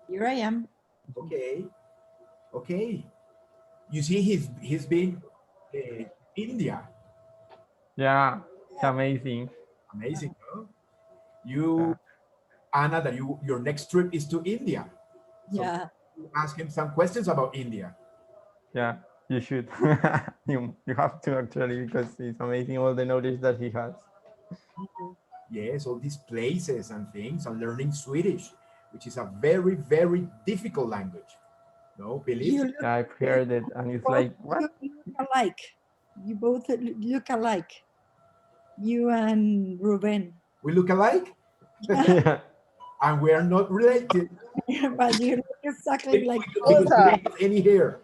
Here I am. Okay, okay. You see, he's been India. Yeah, it's amazing. Amazing, no? Yeah, You, Anna, that your next trip is to India. So Yeah. you ask him some questions about India. yeah, you should. You have to actually because it's amazing all the knowledge that he has. Yes, all these places and things, and learning Swedish, which is a very, very difficult language. No, believe You me. look Yeah, I've heard it, and it's both like what? you look alike. You both look alike. You and Ruben. We look alike, Yeah, and we are not related But you look exactly like because we Ruben. don't have any hair.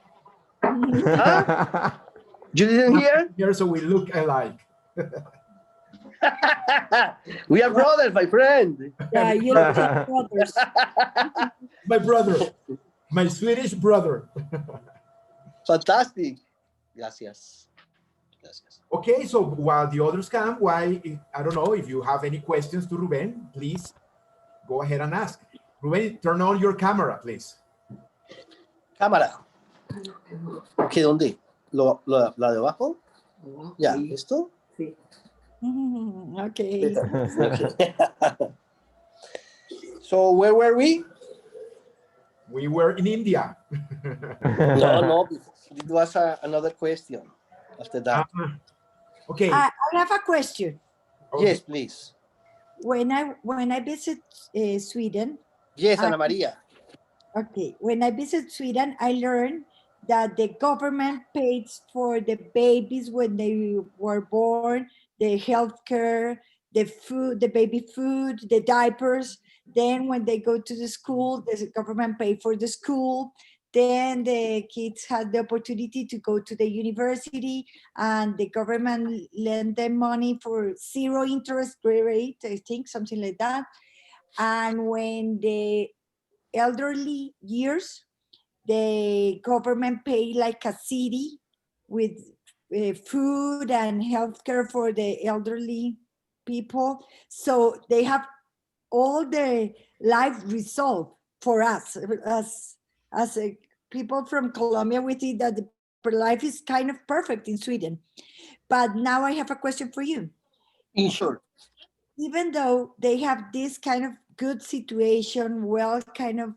Huh? You didn't hear? Here, so we look alike. We are brothers, my friend. Yeah, you look like brothers. My brother, my Swedish brother. Fantastic. Gracias. Gracias. Okay, so while the others come, why, I don't know if you have any questions to Ruben, please go ahead and ask. Ruben, turn on your camera, please. Cámara. Ok, ¿dónde? ¿La de abajo? Ya, ¿esto? Okay. Okay. So, where were we? We were in India. No, it was another question after that. Okay. I have a question. Okay. Yes, please. When I visit Sweden, Yes, Ana Maria. okay, when I visit Sweden, I learned that the government pays for the babies when they were born, the healthcare, the food, the baby food, the diapers. Then when they go to the school, the government pay for the school. Then the kids had the opportunity to go to the university, and the government lend them money for zero interest rate, I think, something like that. And when the elderly years, the government pay like a city with food and healthcare for the elderly people. So they have all the life resolved for us as people from Colombia. We think that the life is kind of perfect in Sweden. But now I have a question for you. In short. Even though they have this kind of good situation, well, kind of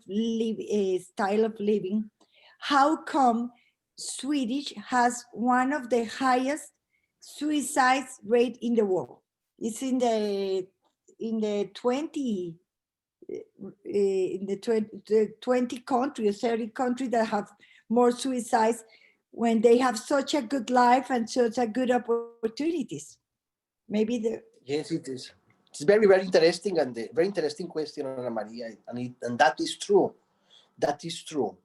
style of living, how come Swedish has one of the highest suicide rate in the world? It's in the 20 in the 20 countries, 30 countries that have more suicides when they have such a good life and such a good opportunities. Maybe the Yes, it is. It's very, very interesting and very interesting question, Ana Maria, and that is true. That is true.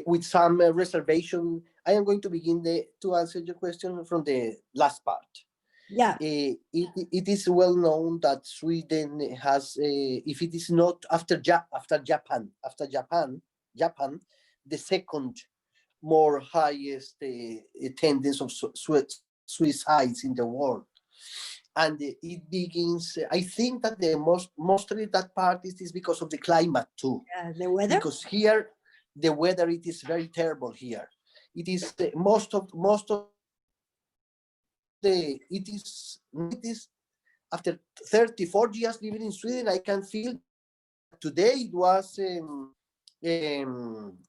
With some reservation, I am going to begin to answer your question from the last part. yeah. It is well known that Sweden has, if it is not after Japan, the second more highest attendance of suicides in the world. And it begins, I think that the mostly that part is because of the climate too. The weather? Because here, the weather, it is very terrible here. It is most of the, it is after 34 years living in Sweden, I can feel today it was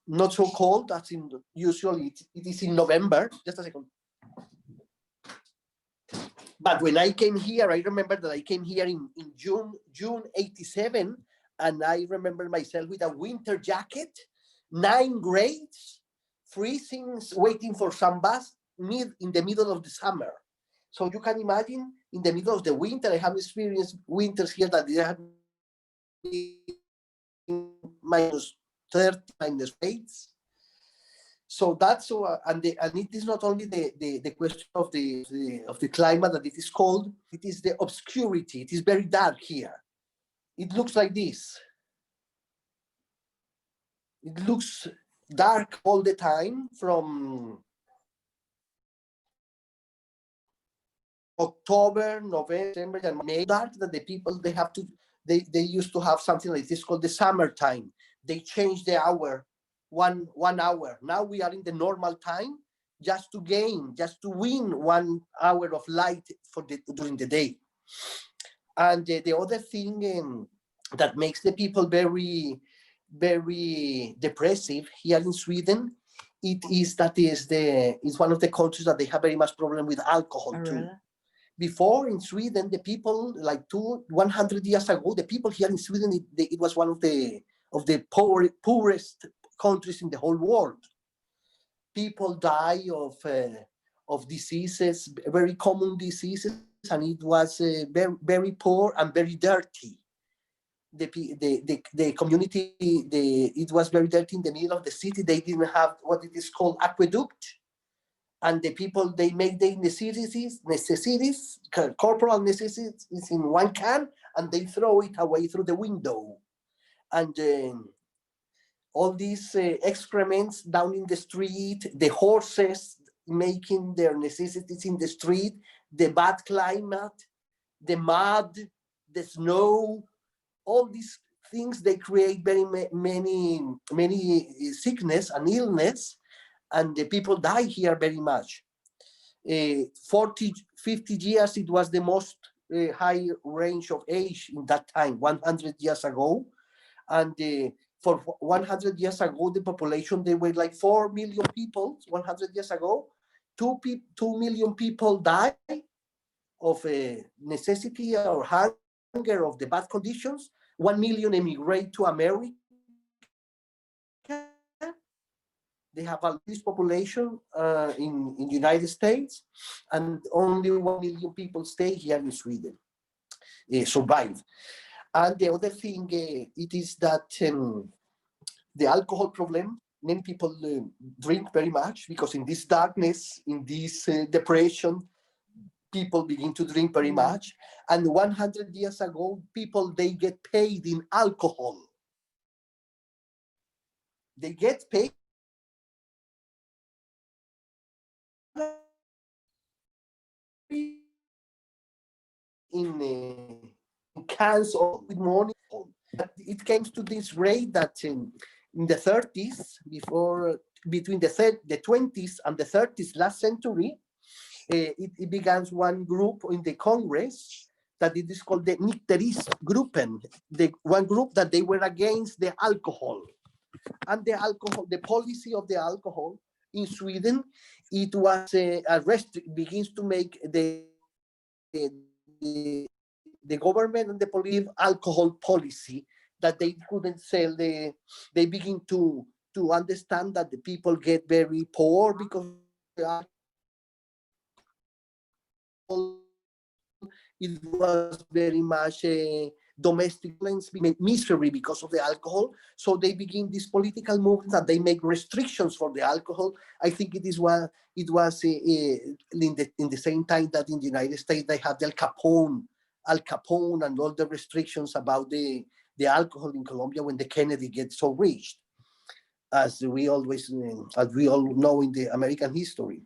not so cold as in usually it is in November. Just a second. But when I came here, I remember that I came here in June 87, and I remember myself with a winter jacket, 9 grades, freezing, waiting for some bus in the middle of the summer. So you can imagine in the middle of the winter, I have experienced winters here that they have minus 30, minus 8. So that's and it is not only the question of the climate that it is cold, it is the obscurity. It is very dark here. It looks like this. It looks dark all the time from October, November, December, and May. Dark that the people they used to have something like this called the summertime. they changed the hour, one hour. Now we are in the normal time, just to win 1 hour of light during the day. And the other thing that makes the people very, very depressive here in Sweden, it's one of the countries that they have very much problem with alcohol too. Before in Sweden, the people, like 100 years ago, the people here in Sweden, it was one of the poorest countries in the whole world. People die of diseases, very common diseases, and it was very, very poor and very dirty. The community, it was very dirty in the middle of the city. They didn't have what it is called aqueduct. And the people, they make their necessities, corporal necessities in one can, and they throw it away through the window. And all these excrements down in the street, the horses making their necessities in the street, the bad climate, the mud, the snow, all these things, they create very many sickness and illness, and the people die here very much. 40, 50 years, it was the most high range of age in that time, 100 years ago. And for 100 years ago, the population, they were like 4 million people. 100 years ago, 2 million people died of necessity or hunger, of the bad conditions. 1 million emigrate to America. They have a large population in the United States, and only 1 million people stay here in Sweden, survive. And the other thing, it is that the alcohol problem, many people drink very much, because in this darkness, in this depression, people begin to drink very much. And 100 years ago, people, they get paid in alcohol. They get paid in cans or with money. It came to this rate that in the 30s, between the 20s and the 30s last century, it began one group in the Congress that it is called the Nykteristgruppen, the one group that they were against the alcohol. And the policy of the alcohol in Sweden, it was begins to make the government and the police alcohol policy, that they couldn't sell. They begin to understand that the people get very poor because it was very much domestic misery because of the alcohol. So they begin this political movement that they make restrictions for the alcohol. I think it was in the same time that in the United States they have the Al Capone and all the restrictions about the alcohol in Colombia when the Kennedy gets so rich, as we all know in the American history.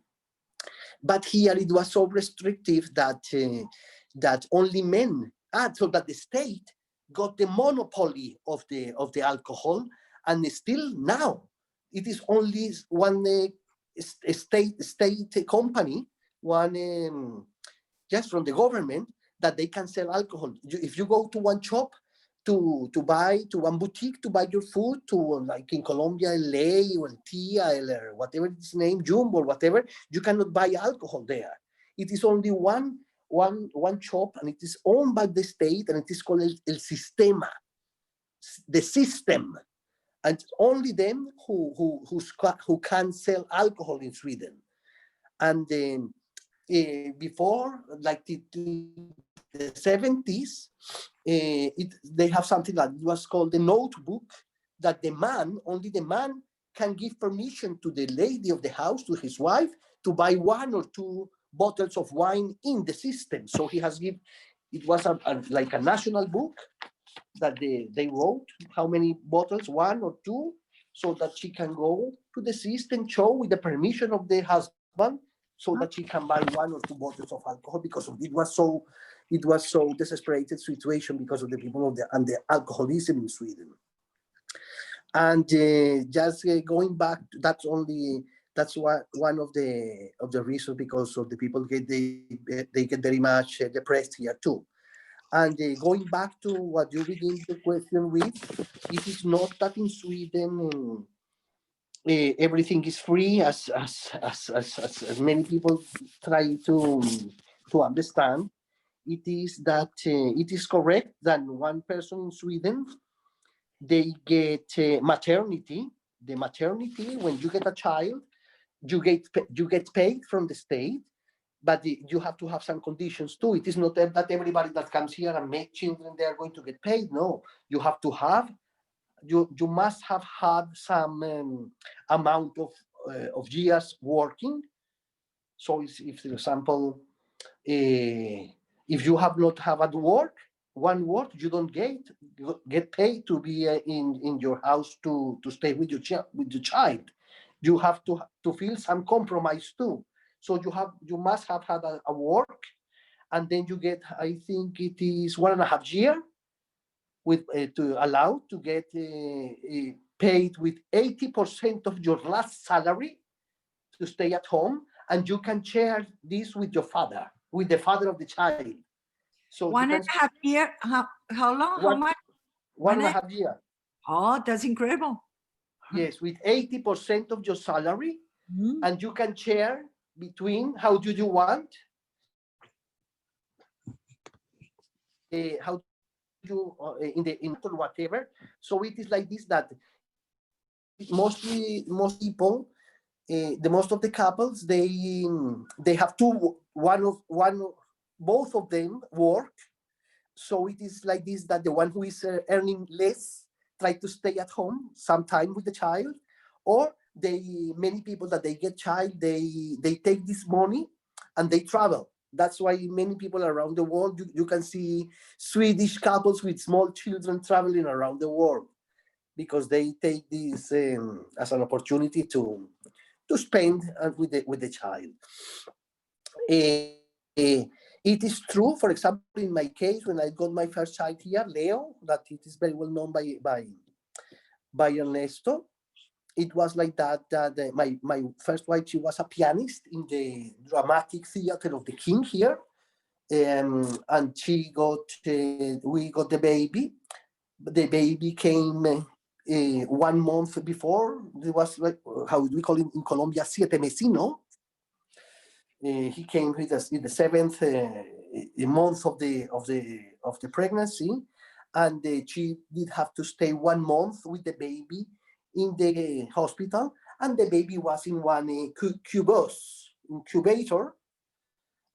But here it was so restrictive that only men, so that the state got the monopoly of the alcohol, and still now it is only one state company, one just from the government, that they can sell alcohol. If you go to one shop to one boutique to buy your food, to like in Colombia, LA or Tia or whatever its name, Jumbo or whatever, you cannot buy alcohol there. It is only one shop, and it is owned by the state, and it is called El Sistema, the system, and only them who can sell alcohol in Sweden. And before, like the 70s, they have something that was called the notebook, that only the man can give permission to the lady of the house, to his wife, to buy 1 or 2 bottles of wine in the system. So he has given, it was like a national book that they wrote how many bottles, 1 or 2, so that she can go to the system, show with the permission of the husband, so that she can buy 1 or 2 bottles of alcohol, because it was so desperate situation because of the people and the alcoholism in Sweden. And just going back, that's one of the reasons, because of the people they get very much depressed here too. And going back to what you begin the question with, it is not that in Sweden everything is free, as many people try to understand. It is that it is correct that one person in Sweden, they get maternity. The maternity, when you get a child, you get paid from the state, but you have to have some conditions too. It is not that everybody that comes here and make children, they are going to get paid. No, you have to have, you must have had some amount of years working. So if for example, if you have not have at work, you don't get paid to be in your house to stay with your child. You have to feel some compromise too. So you must have had a work, and then you get, I think it is 1.5 years with to allow to get paid with 80% of your last salary to stay at home, and you can share this with your father, with the father of the child. So One and a half year. How long? How much? 1.5 years. Oh, that's incredible. Yes, with 80% of your salary, and you can share between how do you want, how you in or whatever. So it is like this, that most people, the most of the couples, they have both of them work. So it is like this, that the one who is earning less try to stay at home sometime with the child, or many people that they get child, they take this money and they travel. That's why many people around the world, you can see Swedish couples with small children traveling around the world, because they take this as an opportunity to spend with the child. It is true, for example, in my case, when I got my first child here, Leo, that it is very well known by Ernesto. It was like that, my first wife, she was a pianist in the dramatic theater of the King here. And we got the baby. The baby came 1 month before. It was like, how we call it in Colombia, siete mesino. He came with us in the 7th month of the pregnancy, and she did have to stay 1 month with the baby in the hospital, and the baby was in one incubator,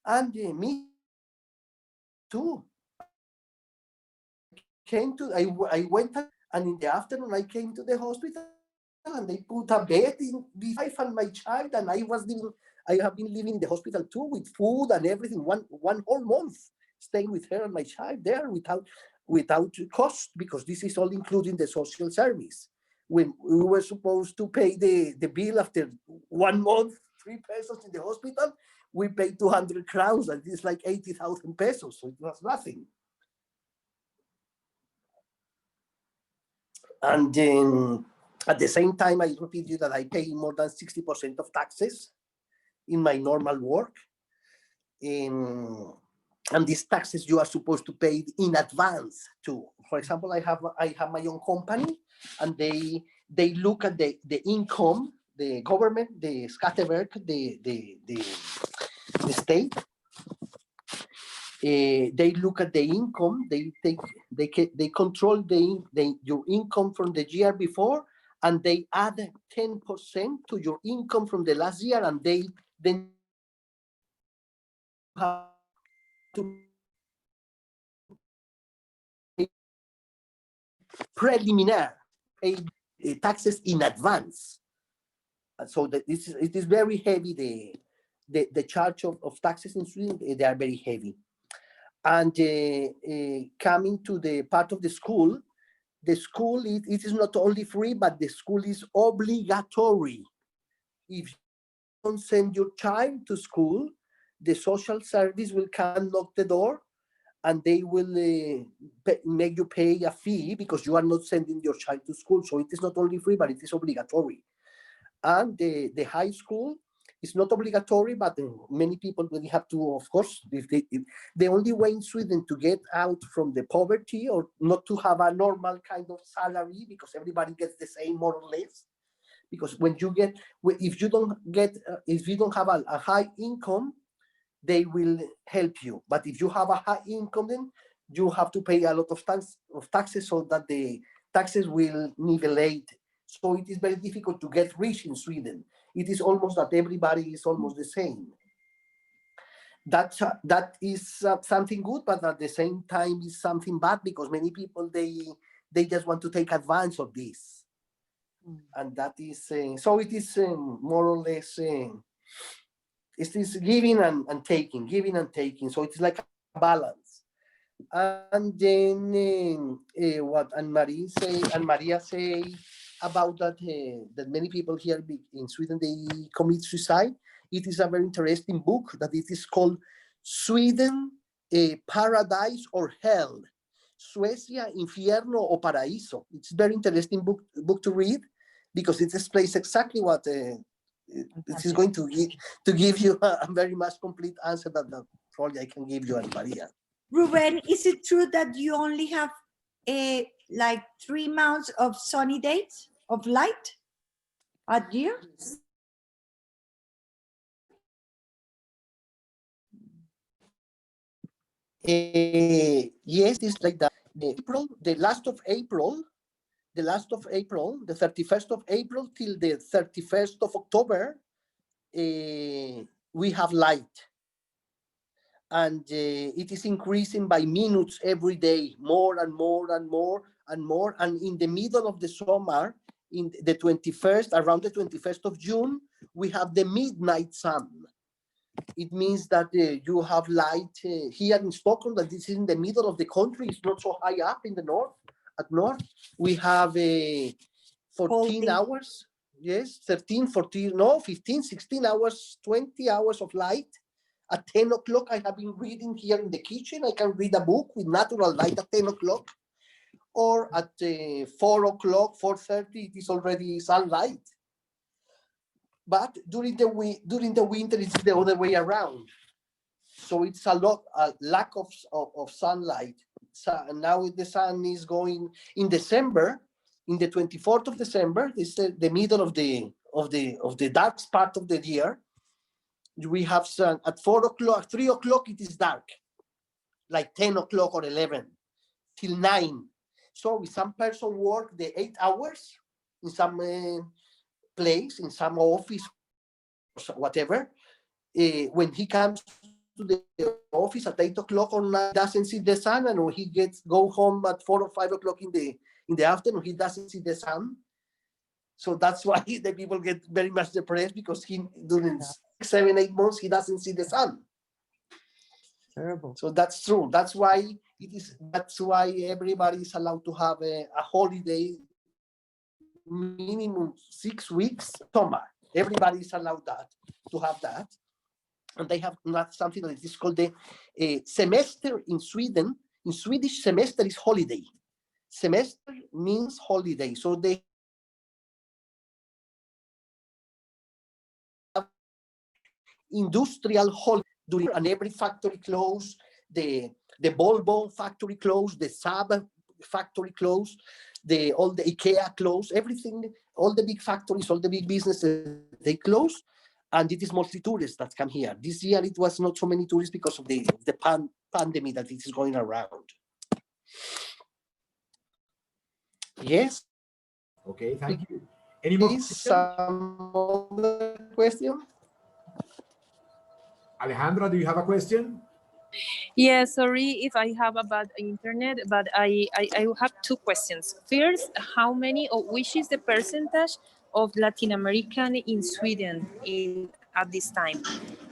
and me too. I went, and in the afternoon I came to the hospital, and they put a bed in the wife and my child, and I have been living in the hospital too, with food and everything, one whole month, staying with her and my child there without cost, because this is all including the social service. When we were supposed to pay the bill after 1 month, 3 pesos in the hospital, we paid 200 crowns, and it's like 80,000 pesos, so it was nothing. And then at the same time, I repeat you that I pay more than 60% of taxes in my normal work. And these taxes you are supposed to pay in advance too. For example, I have my own company, and they look at the income, the government, the Skatteverk, the state. They look at the income. They control your income from the year before, and they add 10% to your income from the last year, and then have to pay preliminary, pay taxes in advance. So that it is very heavy. The charge of taxes in Sweden, they are very heavy. And coming to the part of the school it is not only free, but the school is obligatory. If you don't send your child to school, the social service will come and knock the door, and they will make you pay a fee because you are not sending your child to school. So it is not only free, but it is obligatory. And the high school is not obligatory, but many people will have to, of course, if the only way in Sweden to get out from the poverty or not to have a normal kind of salary, because everybody gets the same more or less. Because when you get, if you don't have a high income, they will help you. But if you have a high income, then you have to pay a lot of taxes, so that the taxes will nivellate. So it is very difficult to get rich in Sweden. It is almost that everybody is almost the same. That is something good, but at the same time is something bad, because many people, they just want to take advantage of this. And that is, so it is more or less, it is giving and taking, giving and taking. So it's like a balance. And then what Maria say about that, that many people here in Sweden, they commit suicide. It is a very interesting book that it is called Sweden, Paradise or Hell, Suecia, Infierno o Paraíso. It's a very interesting book to read, because it explains exactly what it is going to give you a very much complete answer that probably I can give you, Ana Maria. Ruben, is it true that you only have like 3 months of sunny days of light a year? Yes, it's like that. The last of April, the 31st of April till the 31st of October, we have light. And it is increasing by minutes every day, more and more and more and more. And in the middle of the summer, in the 21st, around the 21st of June, we have the midnight sun. It means that you have light here in Stockholm, that this is in the middle of the country. It's not so high up in the north. At north, we have 14 hours. Yes, 13, 14, no, 15, 16 hours, 20 hours of light. At 10 o'clock, I have been reading here in the kitchen. I can read a book with natural light at 10 o'clock. Or at 4 o'clock, 4:30, it is already sunlight. But during the winter, it's the other way around. So it's a lack of sunlight. So now the sun is going in December, in the 24th of December, this is the middle of the darkest part of the year. We have sun at 4 o'clock, 3 o'clock, it is dark, like 10 o'clock or 11 till 9. So if some person work the 8 hours in some place, in some office, or whatever, when he comes to the office at 8 o'clock or 9, doesn't see the sun, and when he go home at 4 or 5 o'clock in the afternoon, he doesn't see the sun. So that's why the people get very much depressed, because during 7, 8 months, he doesn't see the sun. Terrible. So that's true. That's why everybody is allowed to have a holiday, minimum 6 weeks summer. Everybody is allowed to have that. And they have not something that is called the semester in Sweden. In Swedish, semester is holiday. Semester means holiday. So they have industrial holiday during, and every factory closed, the Volvo factory closed, the Saab factory closed, all the IKEA closed, everything, all the big factories, all the big businesses, they closed. And it is mostly tourists that come here. This year, it was not so many tourists because of the pandemic that it is going around. Yes. Okay, thank you. Any more questions? Some other question? Alejandra, do you have a question? Yeah, sorry if I have a bad internet, but I have 2 questions. First, how many or which is the percentage of Latin American in Sweden at this time?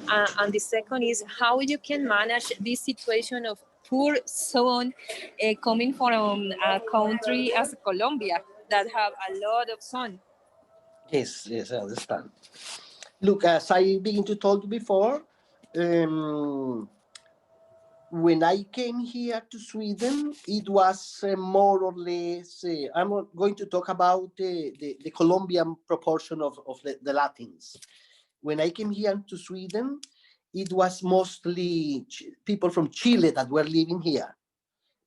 And the second is how you can manage this situation of poor sun coming from a country as Colombia that have a lot of sun. Yes, I understand. Look, as I began to tell you before, When I came here to Sweden, it was more or less, I'm not going to talk about the Colombian proportion of the Latins. When I came here to Sweden, it was mostly people from Chile that were living here.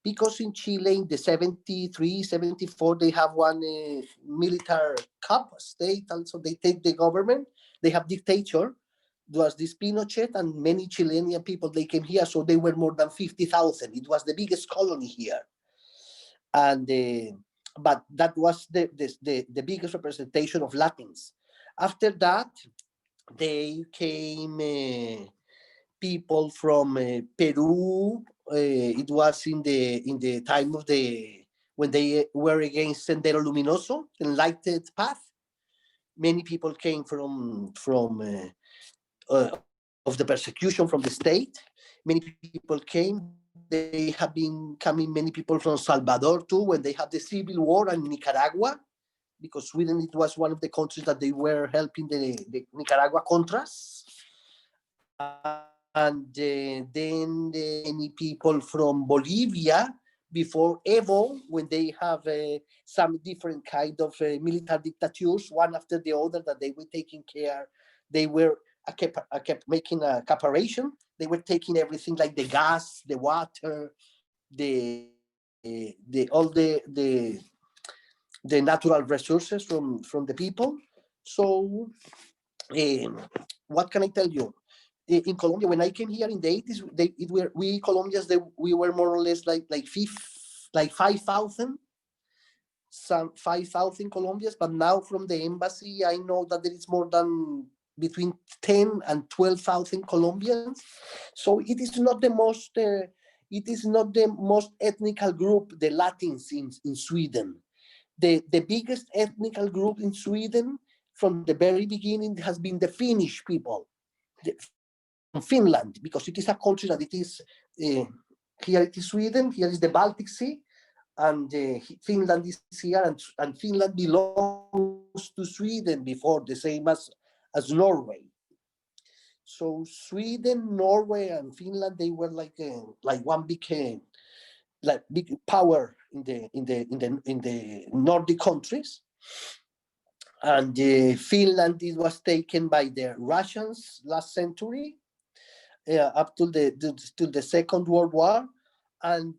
Because in Chile, in the 73, 74, they have one military coup state, also they take the government, they have dictator. There was this Pinochet and many Chilean people, they came here, so they were more than 50,000. It was the biggest colony here. And but that was the biggest representation of Latins. After that, they came people from Peru. It was in the time of when they were against Sendero Luminoso, enlightened path. Many people came from of the persecution from the state. Many people came. They have been coming. Many people from Salvador too. When they had the civil war in Nicaragua, because Sweden it was one of the countries that they were helping the Nicaragua Contras. And then many people from Bolivia before Evo, when they have some different kind of military dictatures, one after the other, that they were taking care. They were I kept making a cooperation. They were taking everything like the gas, the water, all the natural resources from the people. So what can I tell you? In Colombia, when I came here in the 80s, we Colombians, we were more or less like 5,000, some 5,000 Colombians. But now from the embassy, I know that there is more than between 10 and 12,000 Colombians. So it is not the most ethnical group, the Latins in Sweden. The biggest ethnical group in Sweden from the very beginning has been the Finnish people. From Finland, because it is a country that it is here it is Sweden, here is the Baltic Sea, and Finland is here, and Finland belongs to Sweden before, the same as Norway. So Sweden, Norway, and Finland, they were like one big power in the Nordic countries. And Finland, it was taken by the Russians last century. Up to the Second World War, and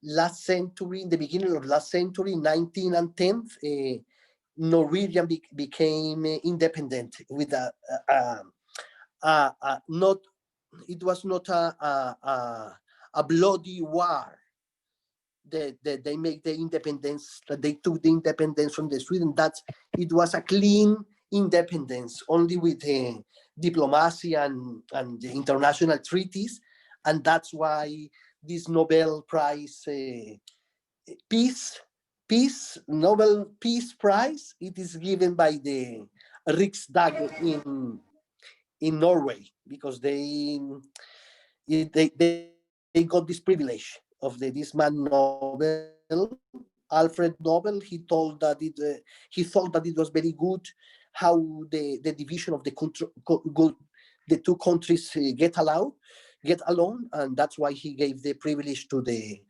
last century, in the beginning of last century, 19 and 10th, Norwegian became independent with not. It was not a bloody war. That they make the independence. That they took the independence from the Sweden. That it was a clean independence, only with diplomacy and international treaties. And that's why this Nobel Prize Nobel Peace Prize, it is given by the Riksdagen in Norway, because they got this privilege of this man Nobel, Alfred Nobel. He thought that it was very good how the division of the two countries get along, and that's why he gave the privilege to the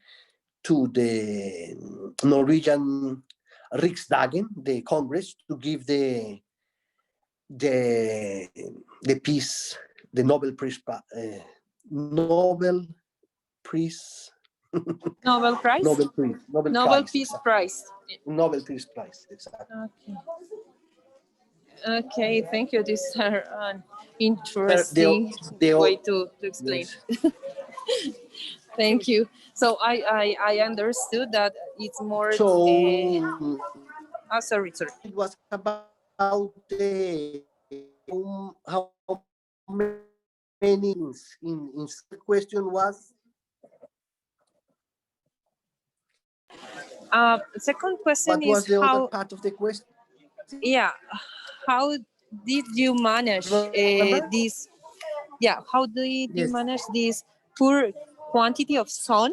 Norwegian Riksdagen, the Congress, to give the peace, the Nobel Peace Nobel Prize. Nobel Peace exactly. Prize. Nobel Peace Prize, exactly. Okay, thank you. This is an interesting way to explain. Yes. Thank you. So I understood that it's more. So Sorry. it was about how many in question was. Second question What is was the how. other part of the question? Yeah, how did you manage this? Yeah, how did you Yes. manage this poor quantity of sun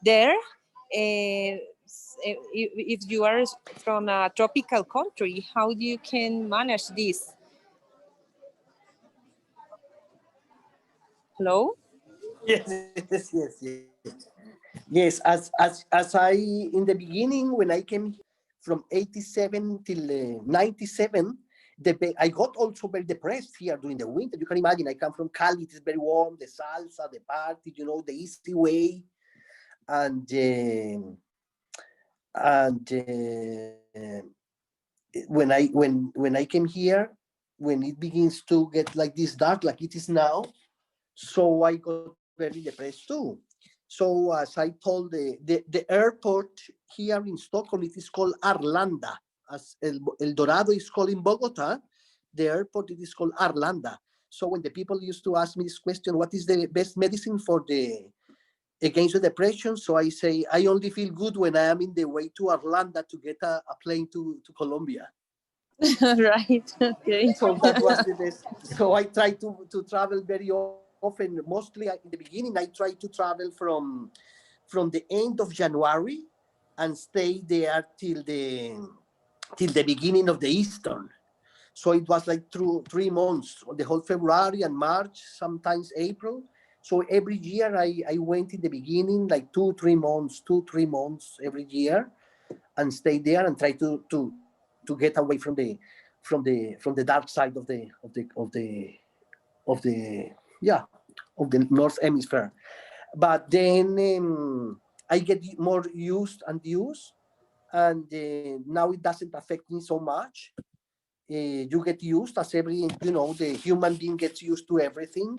there? If you are from a tropical country, how do you can manage this? Hello? Yes. Yes, as I in the beginning when I came from 87 till 97, I got also very depressed here during the winter. You can imagine I come from Cali, it is very warm, the salsa, the party, the easy way, and when I came here, when it begins to get like this dark, like it is now, so I got very depressed too. So as I told the airport here in Stockholm, it is called Arlanda. As El Dorado is called in Bogota, the airport it is called Arlanda. So when the people used to ask me this question, what is the best medicine for the against the depression? So I say I only feel good when I am in the way to Arlanda to get a plane to Colombia. Right. Okay. So that was the best. So I try to travel very often. Mostly in the beginning, I try to travel from the end of January and stay there till the beginning of the Eastern. So it was like through 3 months, the whole February and March, sometimes April. So every year I went in the beginning like 2 3 months, 2 3 months every year, and stay there and try to get away from the dark side of the yeah of the North Hemisphere. But then I get more used, and now it doesn't affect me so much. You get used as the human being gets used to everything.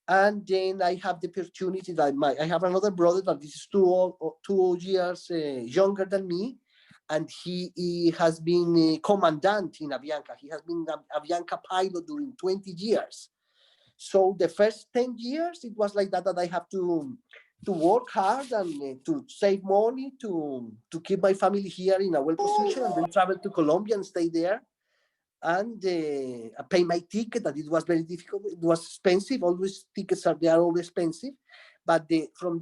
And then I have the opportunity that I have another brother that is 2 years younger than me, and he has been a commandant in Avianca. He has been an Avianca pilot during 20 years. So the first 10 years, it was like that I have to work hard and to save money to keep my family here in a well position, and then travel to Colombia and stay there, and pay my ticket. That it was very difficult. It was expensive. Always tickets are always expensive. But the from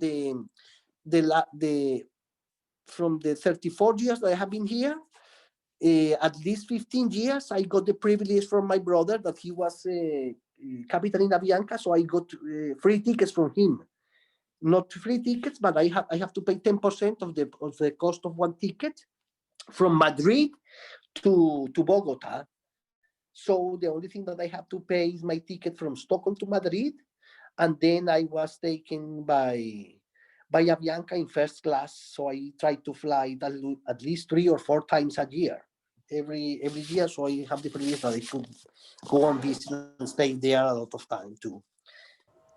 the 34 years that I have been here, at least 15 years, I got the privilege from my brother that he was captain in Avianca, so I got free tickets from him. Not free tickets, but I have to pay 10% of the cost of one ticket from Madrid to Bogota. So the only thing that I have to pay is my ticket from Stockholm to Madrid, and then I was taken by Avianca in first class. So I try to fly at least 3 or 4 times a year, every year. So I have the privilege that I could go and visit and stay there a lot of time too.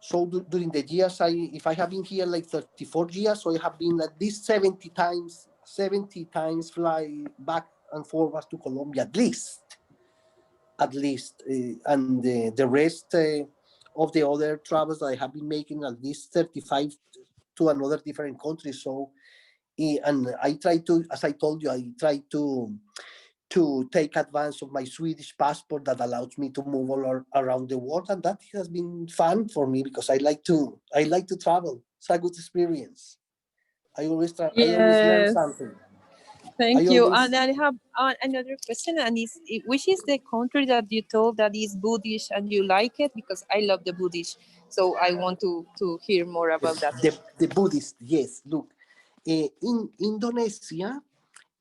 So during the years, if I have been here like 34 years, so I have been at least 70 times fly back and forward to Colombia, at least, and the rest of the other travels that I have been making, at least 35 to another different country. So, and I try to, as I told you, I try to take advantage of my Swedish passport that allows me to move all around the world, and that has been fun for me because I like to travel. It's a good experience. I always learn Yes. something. I Thank you. And always I have another question, and which is the country that you told that is Buddhist and you like it? Because I love the Buddhist, so I want to hear more the, about that. the Buddhist. Yes, look, in Indonesia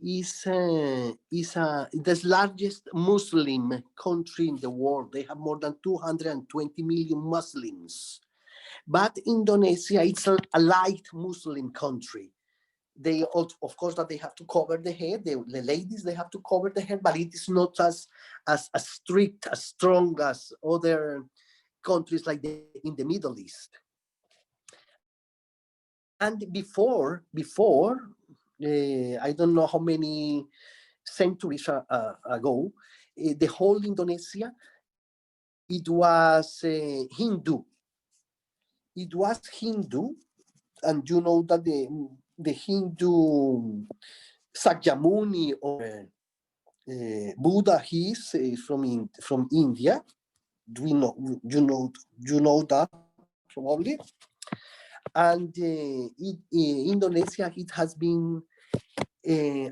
is the largest Muslim country in the world. They have more than 220 million Muslims. But Indonesia, it's a light Muslim country. They also, of course, that they have to cover the head. The ladies, they have to cover the head, but it is not as strict, as strong as other countries like in the Middle East. And before, I don't know how many centuries ago, the whole Indonesia, it was Hindu. It was Hindu, and you know that the Hindu Sakyamuni or Buddha, he's from India. Do we know? You know that probably. And Indonesia, it has been uh,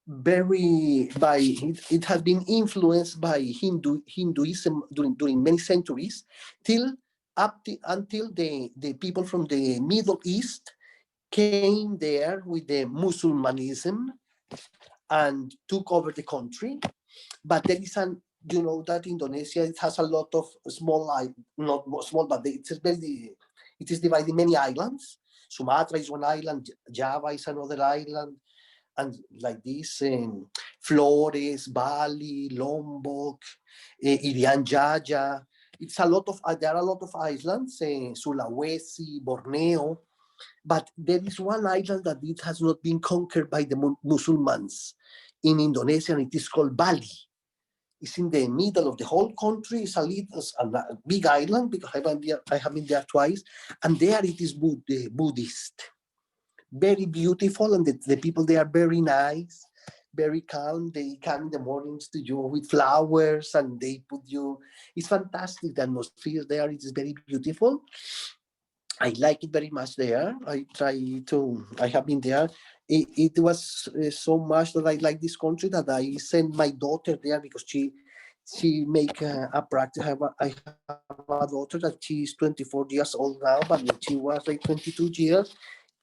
it has been influenced by Hinduism during many centuries till until the people from the Middle East came there with the Muslimanism and took over the country. But there is an, you know, that Indonesia, it has a lot of small, not small, but it is divided in many islands. Sumatra is one island, Java is another island, and like this, Flores, Bali, Lombok, Irian Jaya. It's a lot of, there are a lot of islands, Sulawesi, Borneo, but there is one island that it has not been conquered by the Muslims in Indonesia, and it is called Bali. It's in the middle of the whole country. It's a big island because I have been there twice, and there it is Buddhist. Very beautiful, and the people there are very nice, very calm. They come in the mornings to you with flowers, and they put you. It's fantastic. The atmosphere there is very beautiful. I like it very much there. I have been there. It was so much that I like this country that I sent my daughter there because she make a practice. I have a daughter that she's 24 years old now, but when she was like 22 years,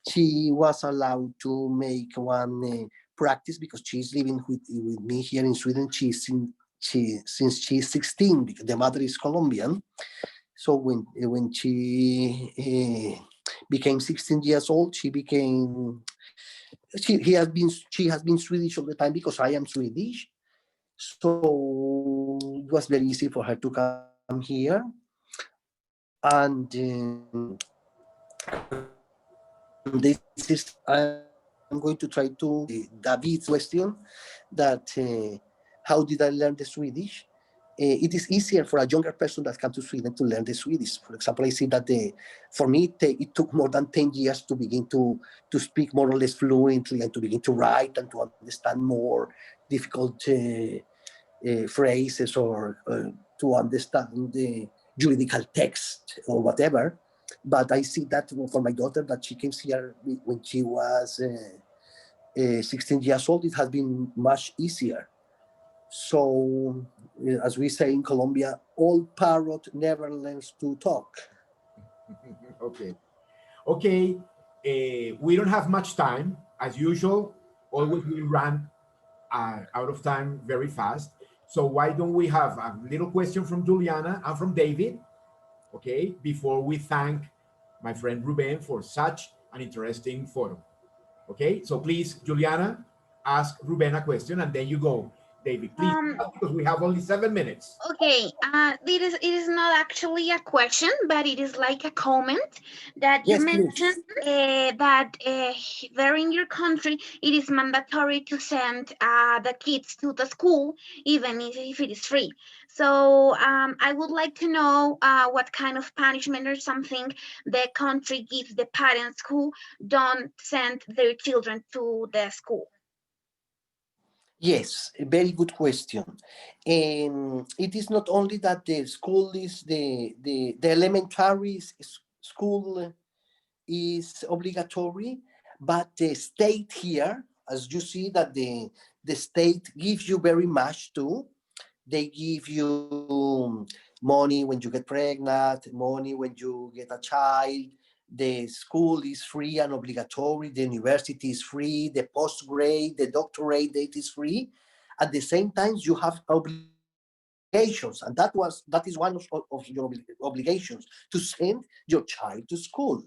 she was allowed to make one practice because she's living with me here in Sweden. Since she's 16 because the mother is Colombian. So when she became 16 years old, she has been Swedish all the time because I am Swedish. So it was very easy for her to come here. And this is, I'm going to try to David's question that how did I learn the Swedish? It is easier for a younger person that comes to Sweden to learn the Swedish. For example, I see that for me, it took more than 10 years to begin to speak more or less fluently and to begin to write and to understand more difficult phrases or to understand the juridical text or whatever. But I see that for my daughter that she came here when she was 16 years old, it has been much easier. So, as we say in Colombia, old parrot never learns to talk. Okay. Okay. We don't have much time. As usual, always we run out of time very fast. So why don't we have a little question from Juliana and from David, okay, before we thank my friend Ruben for such an interesting photo. Okay, so please, Juliana, ask Ruben a question and then you go. David, please, because we have only 7 minutes. Okay, it is not actually a question, but it is like a comment that you Yes, mentioned that there in your country it is mandatory to send the kids to the school, even if it is free. So I would like to know what kind of punishment or something the country gives the parents who don't send their children to the school. Yes, a very good question. It is not only that the school is the elementary school is obligatory, but the state here, as you see that the state gives you very much too. They give you money when you get pregnant, money when you get a child. The school is free and obligatory. The university is free. The postgrad, the doctorate date is free. At the same time, you have obligations, and that is one of your obligations to send your child to school.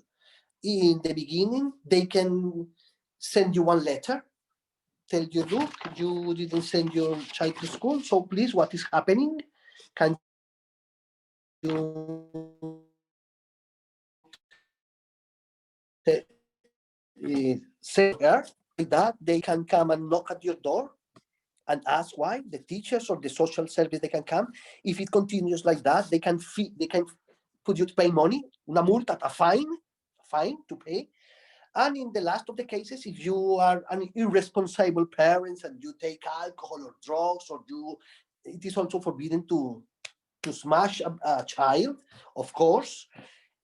In the beginning, they can send you one letter, tell you, look, you didn't send your child to school, so please, what is happening? Can you say her that they can come and knock at your door and ask why? The teachers or the social service, they can come. If it continues like that, they can put you to pay money, una multa, a fine to pay. And in the last of the cases, if you are an irresponsible parent and you take alcohol or drugs, it is also forbidden to smash a child, of course.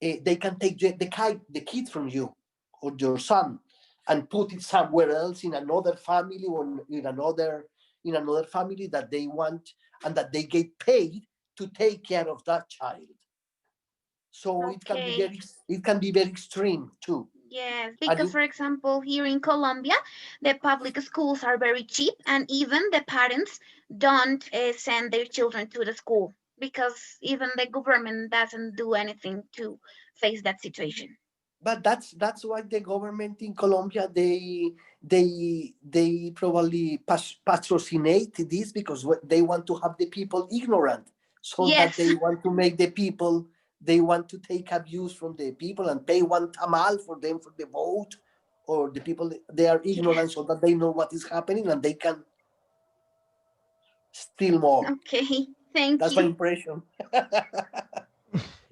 They can take the kid from you or your son and put it somewhere else in another family or in another family that they want and that they get paid to take care of that child. So Okay. it can be very extreme too. Yes, And because you, for example, here in Colombia, the public schools are very cheap, and even the parents don't send their children to the school because even the government doesn't do anything to face that situation. but that's why the government in Colombia they probably patrocinate this because they want to have the people ignorant, so that Yes, they want to make the people, they want to take abuse from the people and pay one tamal for them for the vote, or the people they are yes. ignorant so that they know what is happening and they can steal more. Okay, thank That's my you. impression.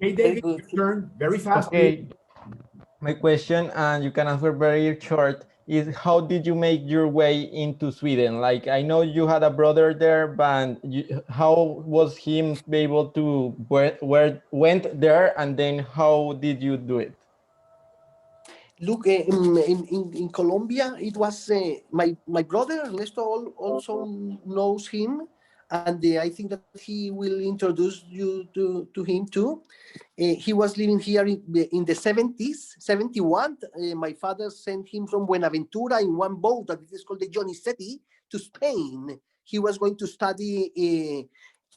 Hey, Very David, good. your turn. Very fast, please. Okay, my question, and you can answer very short, is how did you make your way into Sweden? Like, I know you had a brother there, but how was him be able to where went there, and then how did you do it? Look, in Colombia, it was my brother Ernesto also knows him, and I think that he will introduce you to him too. He was living here in the 70s, 71. My father sent him from Buenaventura in one boat that is called the Jonicetti to Spain. He was going to study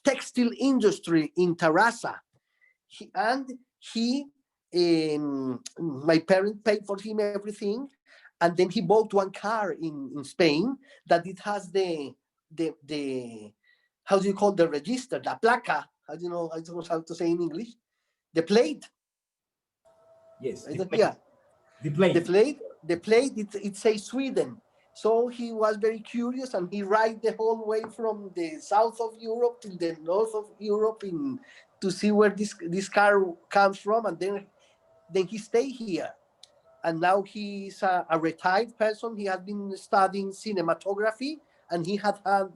textile industry in Tarrasa. And he my parents paid for him everything, and then he bought one car in Spain that it has the how do you call the register, the placa, how do you know, I don't know how to say in English, the plate. Yes, I the don't, plate. yeah, The the plate. plate, it says Sweden. So he was very curious, and he ride the whole way from the south of Europe to the north of Europe in to see where this car comes from, and then he stay here. And now he's a retired person. He has been studying cinematography, and he had a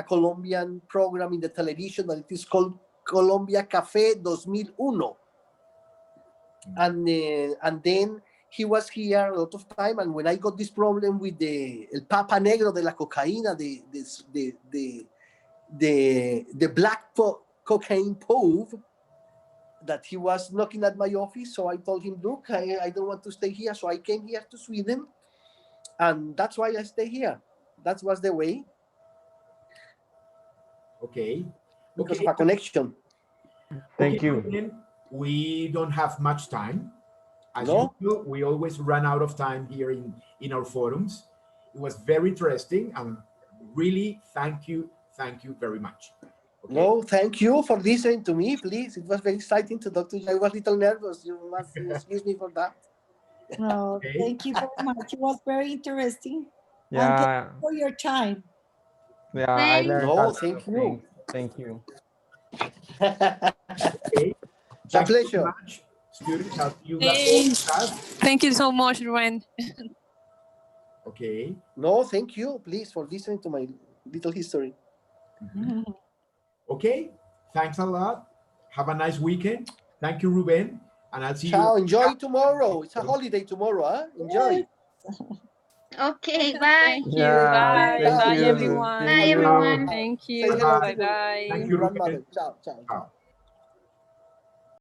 Colombian program in the television that it is called Colombia Café 2001. And then he was here a lot of time. And when I got this problem with the el Papa Negro de la cocaína, the black cocaine Pope, that he was knocking at my office. So I told him, look, I don't want to stay here. So I came here to Sweden, and that's why I stay here. That was the way, Okay. because Okay. of a connection. Okay, Thank you. Ruben, we don't have much time. As No, usual, we always run out of time here in our forums. It was very interesting, and really thank you very much. Okay. no, thank you for listening to me, please. It was very exciting to talk to you. I was a little nervous. You must excuse me for that. No, Okay. thank you very much. It was very interesting. And thank Yeah, you for your time. yeah, I Thanks. learned a No, lot of thank you. things. Thank you. Okay. It's a Thank you very pleasure. much, students. I'll see you guys in Thanks. class. Thank you so much, Ruben. Okay. No, thank you, please, for listening to my little history. Mhm. Okay. Thanks a lot. Have a nice weekend. Thank you, Ruben. And I'll see you. Ciao. Enjoy tomorrow. It's a holiday tomorrow, huh? Enjoy. Yes. Okay, bye. Thank you. Yeah, Bye. thank Ciao. Bye, you. Bye, everyone. See you. everyone. Thank Say you. hello Bye. to Bye your bye. Thank you, Ruben. grandmother. Ciao, ciao, ciao. Ciao.